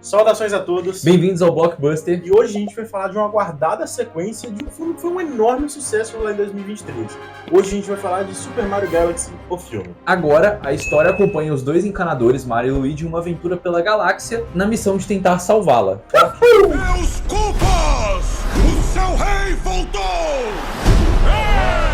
Saudações a todos. Bem-vindos ao Blockbuster. E hoje a gente vai falar de uma aguardada sequência de um filme que foi um enorme sucesso lá em 2023. Hoje a gente vai falar de Super Mario Galaxy, o filme. Agora, a história acompanha os dois encanadores, Mario e Luigi, em uma aventura pela galáxia, na missão de tentar salvá-la. Meus culpas! O seu rei voltou!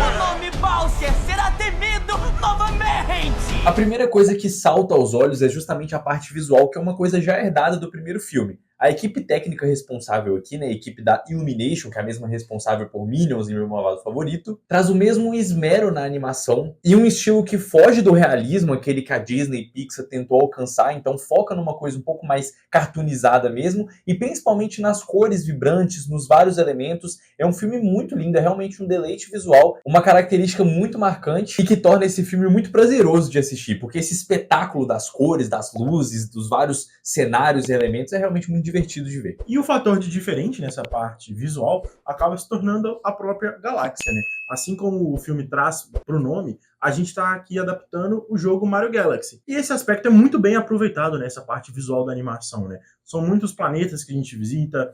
O nome Bowser será temido novamente! A primeira coisa que salta aos olhos é justamente a parte visual, que é uma coisa já herdada do primeiro filme. A equipe técnica responsável aqui, né, a equipe da Illumination, que é a mesma responsável por Minions e Meu Malvado Favorito, traz o mesmo esmero na animação e um estilo que foge do realismo, aquele que a Disney e Pixar tentou alcançar, então foca numa coisa um pouco mais cartoonizada mesmo, e principalmente nas cores vibrantes, nos vários elementos. É um filme muito lindo, é realmente um deleite visual, uma característica muito marcante e que torna esse filme muito prazeroso de assistir, porque esse espetáculo das cores, das luzes, dos vários cenários e elementos é realmente muito divertido de ver. E o fator de diferente nessa parte visual acaba se tornando a própria galáxia, né? Assim como o filme traz pro nome, a gente está aqui adaptando o jogo Mario Galaxy. E esse aspecto é muito bem aproveitado nessa parte visual da animação, né? São muitos planetas que a gente visita,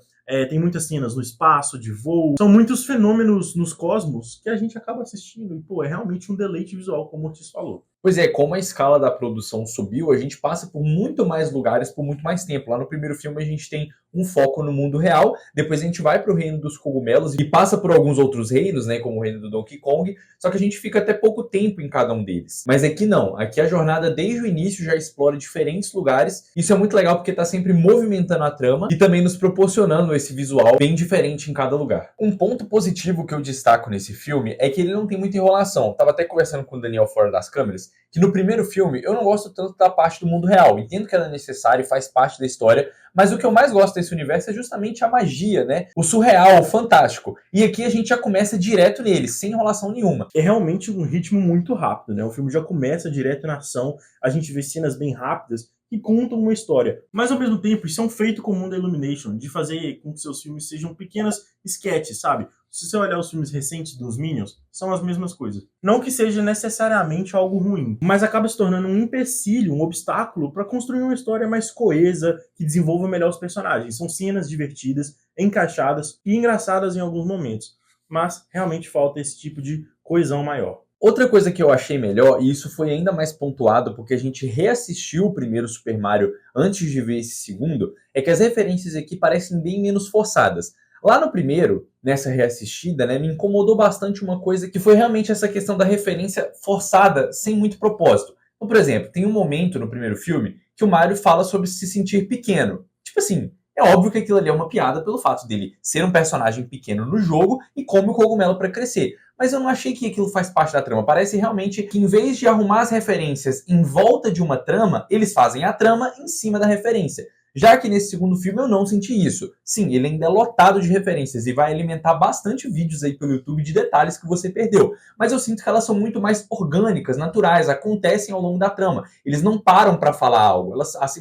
tem muitas cenas no espaço, de voo, são muitos fenômenos nos cosmos que a gente acaba assistindo. E, pô, é realmente um deleite visual, como o Ortiz falou. Pois é, como a escala da produção subiu, a gente passa por muito mais lugares por muito mais tempo. Lá no primeiro filme a gente tem um foco no mundo real, depois a gente vai para o reino dos cogumelos e passa por alguns outros reinos, né, como o reino do Donkey Kong, só que a gente fica até pouco tempo em cada um deles. Mas aqui não, aqui a jornada desde o início já explora diferentes lugares. Isso é muito legal porque está sempre movimentando a trama e também nos proporcionando esse visual bem diferente em cada lugar. Um ponto positivo que eu destaco nesse filme é que ele não tem muita enrolação. Eu tava até conversando com o Daniel fora das câmeras, que no primeiro filme eu não gosto tanto da parte do mundo real. Entendo que ela é necessária e faz parte da história, mas o que eu mais gosto desse universo é justamente a magia, né? O surreal, o fantástico. E aqui a gente já começa direto nele, sem enrolação nenhuma. É realmente um ritmo muito rápido, né? O filme já começa direto na ação, a gente vê cenas bem rápidas que contam uma história. Mas, ao mesmo tempo, isso é um feito comum da Illumination, de fazer com que seus filmes sejam pequenas sketches, sabe? Se você olhar os filmes recentes dos Minions, são as mesmas coisas. Não que seja necessariamente algo ruim, mas acaba se tornando um empecilho, um obstáculo para construir uma história mais coesa, que desenvolva melhor os personagens. São cenas divertidas, encaixadas e engraçadas em alguns momentos. Mas realmente falta esse tipo de coesão maior. Outra coisa que eu achei melhor, e isso foi ainda mais pontuado porque a gente reassistiu o primeiro Super Mario antes de ver esse segundo, é que as referências aqui parecem bem menos forçadas. Lá no primeiro, nessa reassistida, né, me incomodou bastante uma coisa que foi realmente essa questão da referência forçada, sem muito propósito. Então, por exemplo, tem um momento no primeiro filme que o Mario fala sobre se sentir pequeno. Tipo assim, é óbvio que aquilo ali é uma piada pelo fato dele ser um personagem pequeno no jogo e come o cogumelo para crescer. Mas eu não achei que aquilo faz parte da trama. Parece realmente que, em vez de arrumar as referências em volta de uma trama, eles fazem a trama em cima da referência. Já que nesse segundo filme eu não senti isso. Sim, ele ainda é lotado de referências e vai alimentar bastante vídeos aí pelo YouTube de detalhes que você perdeu. Mas eu sinto que elas são muito mais orgânicas, naturais, acontecem ao longo da trama. Eles não param para falar algo,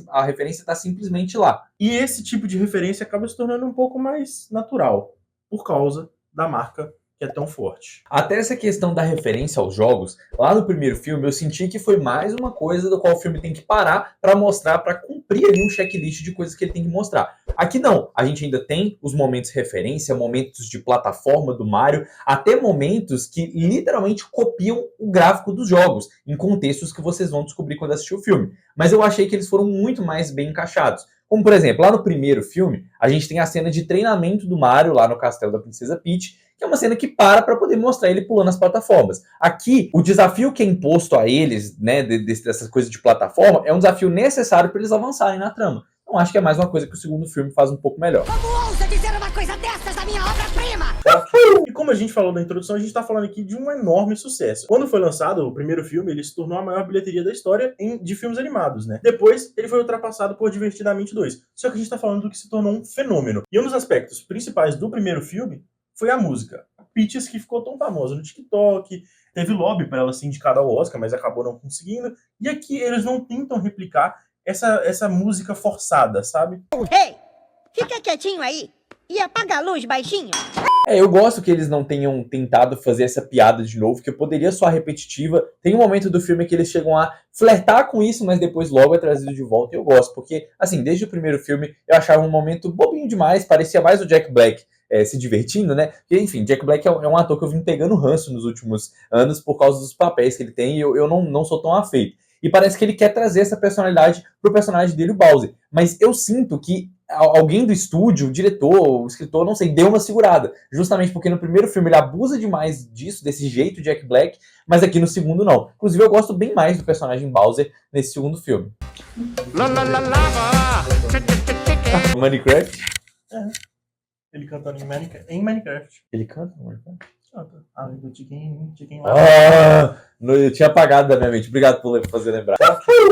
a referência está simplesmente lá. E esse tipo de referência acaba se tornando um pouco mais natural, por causa da marca que é tão forte. Até essa questão da referência aos jogos, lá no primeiro filme eu senti que foi mais uma coisa do qual o filme tem que parar para mostrar, para cumprir ali um checklist de coisas que ele tem que mostrar. Aqui não, a gente ainda tem os momentos referência, momentos de plataforma do Mario, até momentos que literalmente copiam o gráfico dos jogos, em contextos que vocês vão descobrir quando assistir o filme. Mas eu achei que eles foram muito mais bem encaixados. Como, por exemplo, lá no primeiro filme, a gente tem a cena de treinamento do Mario lá no castelo da Princesa Peach, que é uma cena que para poder mostrar ele pulando as plataformas. Aqui, o desafio que é imposto a eles, né, dessas coisas de plataforma, é um desafio necessário para eles avançarem na trama. Então acho que é mais uma coisa que o segundo filme faz um pouco melhor. Como ousa dizer uma coisa dessas da minha obra-prima? E como a gente falou na introdução, a gente está falando aqui de um enorme sucesso. Quando foi lançado o primeiro filme, ele se tornou a maior bilheteria da história de filmes animados, né? Depois, ele foi ultrapassado por Divertidamente 2. Só que a gente está falando do que se tornou um fenômeno. E um dos aspectos principais do primeiro filme foi a música. A Peaches, que ficou tão famosa no TikTok, teve lobby para ela ser indicada ao Oscar, mas acabou não conseguindo. E aqui eles não tentam replicar essa música forçada, sabe? Ei, fica quietinho aí e apaga a luz baixinho. Eu gosto que eles não tenham tentado fazer essa piada de novo, que poderia soar repetitiva. Tem um momento do filme que eles chegam a flertar com isso, mas depois logo é trazido de volta, e eu gosto, porque, assim, desde o primeiro filme eu achava um momento bobinho demais, parecia mais o Jack Black se divertindo, né? Porque, enfim, Jack Black é um ator que eu vim pegando ranço nos últimos anos por causa dos papéis que ele tem, e eu não sou tão afeito. E parece que ele quer trazer essa personalidade pro personagem dele, o Bowser. Mas eu sinto que alguém do estúdio, o diretor, o escritor, não sei, deu uma segurada. Justamente porque no primeiro filme ele abusa demais disso, desse jeito Jack Black, mas aqui no segundo não. Inclusive eu gosto bem mais do personagem Bowser nesse segundo filme. Minecraft? Ele cantando em Minecraft. Ele canta no Minecraft? Do Chicken Eu tinha apagado da minha mente. Obrigado por fazer lembrar.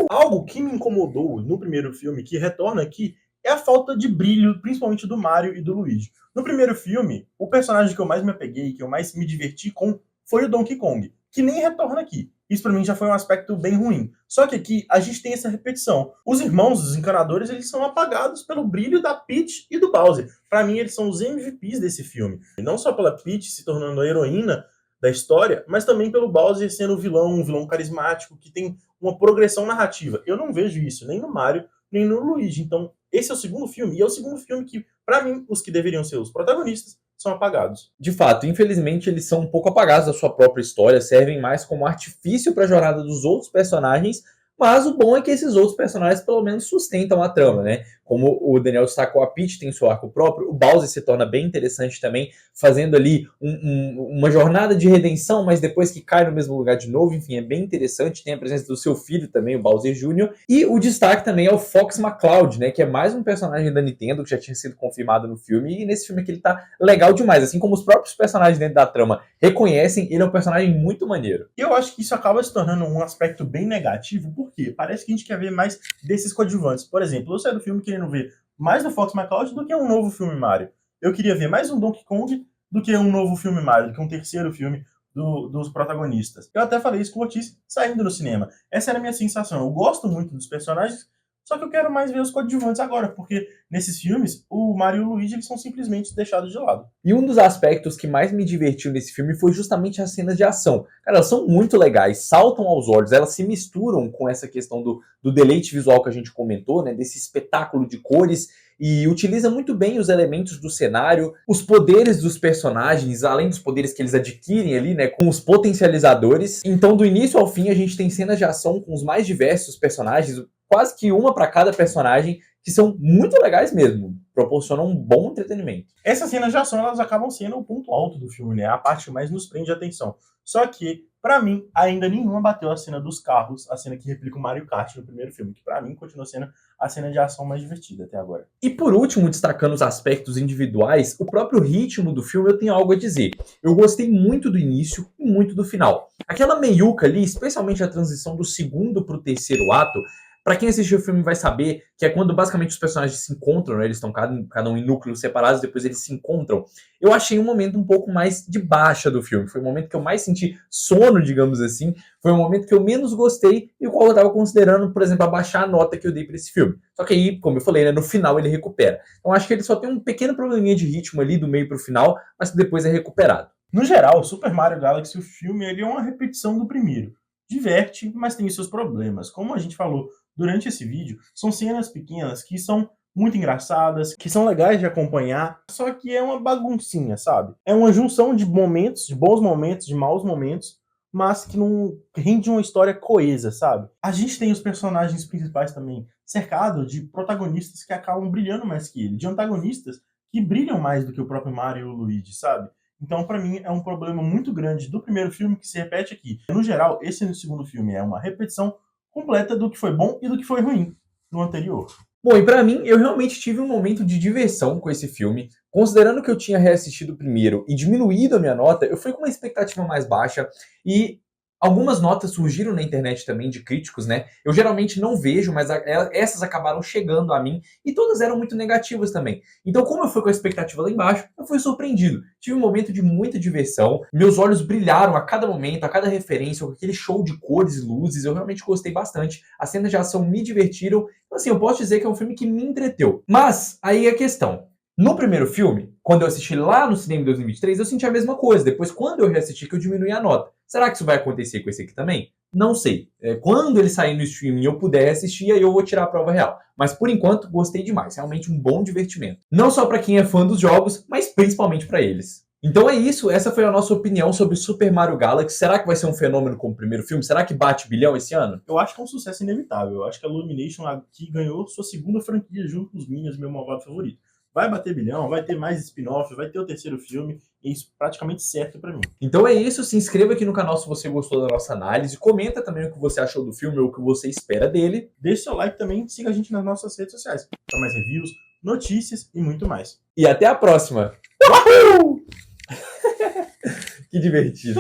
Algo que me incomodou no primeiro filme, que retorna aqui, é a falta de brilho, principalmente do Mario e do Luigi. No primeiro filme, o personagem que eu mais me apeguei, que eu mais me diverti com, foi o Donkey Kong, que nem retorna aqui. Isso pra mim já foi um aspecto bem ruim. Só que aqui a gente tem essa repetição. Os irmãos, os encanadores, eles são apagados pelo brilho da Peach e do Bowser. Pra mim, eles são os MVPs desse filme. E não só pela Peach se tornando a heroína da história, mas também pelo Bowser sendo um vilão carismático, que tem uma progressão narrativa. Eu não vejo isso nem no Mario, nem no Luigi. Então, esse é o segundo filme. E é o segundo filme que, pra mim, os que deveriam ser os protagonistas são apagados. De fato, infelizmente eles são um pouco apagados da sua própria história, servem mais como artifício para a jornada dos outros personagens, mas o bom é que esses outros personagens pelo menos sustentam a trama, né? Como o Daniel destacou, a Peach tem seu arco próprio, o Bowser se torna bem interessante também, fazendo ali uma jornada de redenção, mas depois que cai no mesmo lugar de novo, enfim, é bem interessante. Tem a presença do seu filho também, o Bowser Jr., e o destaque também é o Fox McCloud, né? Que é mais um personagem da Nintendo, que já tinha sido confirmado no filme, e nesse filme aqui ele tá legal demais, assim como os próprios personagens dentro da trama reconhecem, ele é um personagem muito maneiro. Eu acho que isso acaba se tornando um aspecto bem negativo, porque parece que a gente quer ver mais desses coadjuvantes. Por exemplo, eu saio do filme querendo ver mais do Fox McCloud do que um novo filme Mario. Eu queria ver mais um Donkey Kong do que um novo filme Mario, do que um terceiro filme dos protagonistas. Eu até falei isso com o Otis saindo no cinema. Essa era a minha sensação. Eu gosto muito dos personagens, só que eu quero mais ver os coadjuvantes agora, porque nesses filmes, o Mario e o Luigi eles são simplesmente deixados de lado. E um dos aspectos que mais me divertiu nesse filme foi justamente as cenas de ação. Cara, elas são muito legais, saltam aos olhos, elas se misturam com essa questão do deleite visual que a gente comentou, né, desse espetáculo de cores, e utiliza muito bem os elementos do cenário, os poderes dos personagens, além dos poderes que eles adquirem ali, né, com os potencializadores. Então, do início ao fim, a gente tem cenas de ação com os mais diversos personagens, quase que uma para cada personagem, que são muito legais mesmo, proporcionam um bom entretenimento. Essas cenas de ação, elas acabam sendo o ponto alto do filme, né? A parte que mais nos prende a atenção. Só que, pra mim, ainda nenhuma bateu a cena dos carros, a cena que replica o Mario Kart no primeiro filme, que pra mim continua sendo a cena de ação mais divertida até agora. E por último, destacando os aspectos individuais, o próprio ritmo do filme eu tenho algo a dizer. Eu gostei muito do início e muito do final. Aquela meiuca ali, especialmente a transição do segundo pro terceiro ato, pra quem assistiu o filme vai saber que é quando basicamente os personagens se encontram, né? Eles estão cada um em núcleos separados, depois eles se encontram. Eu achei um momento um pouco mais de baixa do filme. Foi o momento que eu mais senti sono, digamos assim. Foi o momento que eu menos gostei e o qual eu estava considerando, por exemplo, abaixar a nota que eu dei para esse filme. Só que aí, como eu falei, né, no final ele recupera. Então acho que ele só tem um pequeno probleminha de ritmo ali do meio pro final, mas que depois é recuperado. No geral, o Super Mario Galaxy, o filme, ele é uma repetição do primeiro. Diverte, mas tem os seus problemas. Como a gente falou durante esse vídeo, são cenas pequenas que são muito engraçadas, que são legais de acompanhar, só que é uma baguncinha, sabe? É uma junção de momentos, de bons momentos, de maus momentos, mas que não rende uma história coesa, sabe? A gente tem os personagens principais também cercados de protagonistas que acabam brilhando mais que ele, de antagonistas que brilham mais do que o próprio Mario e o Luigi, sabe? Então, pra mim, é um problema muito grande do primeiro filme que se repete aqui. No geral, esse segundo filme é uma repetição completa do que foi bom e do que foi ruim no anterior. Bom, e pra mim, eu realmente tive um momento de diversão com esse filme. Considerando que eu tinha reassistido o primeiro e diminuído a minha nota, eu fui com uma expectativa mais baixa e algumas notas surgiram na internet também de críticos, né? Eu geralmente não vejo, mas essas acabaram chegando a mim e todas eram muito negativas também. Então, como eu fui com a expectativa lá embaixo, eu fui surpreendido. Tive um momento de muita diversão, meus olhos brilharam a cada momento, a cada referência, com aquele show de cores e luzes, eu realmente gostei bastante. As cenas de ação me divertiram. Então, assim, eu posso dizer que é um filme que me entreteu. Mas, aí a questão. No primeiro filme, quando eu assisti lá no cinema em 2023, eu senti a mesma coisa. Depois, quando eu reassisti, que eu diminui a nota. Será que isso vai acontecer com esse aqui também? Não sei. Quando ele sair no streaming e eu puder assistir, aí eu vou tirar a prova real. Mas por enquanto, gostei demais. Realmente um bom divertimento. Não só para quem é fã dos jogos, mas principalmente para eles. Então é isso, essa foi a nossa opinião sobre Super Mario Galaxy. Será que vai ser um fenômeno como o primeiro filme? Será que bate bilhão esse ano? Eu acho que é um sucesso inevitável. Eu acho que a Illumination aqui ganhou sua segunda franquia junto com os Minions, meu malvado favorito. Vai bater bilhão, vai ter mais spin-off, vai ter o terceiro filme, e isso praticamente certo pra mim. Então é isso, se inscreva aqui no canal se você gostou da nossa análise, comenta também o que você achou do filme ou o que você espera dele. Deixe seu like também, siga a gente nas nossas redes sociais para mais reviews, notícias e muito mais. E até a próxima! Que divertido!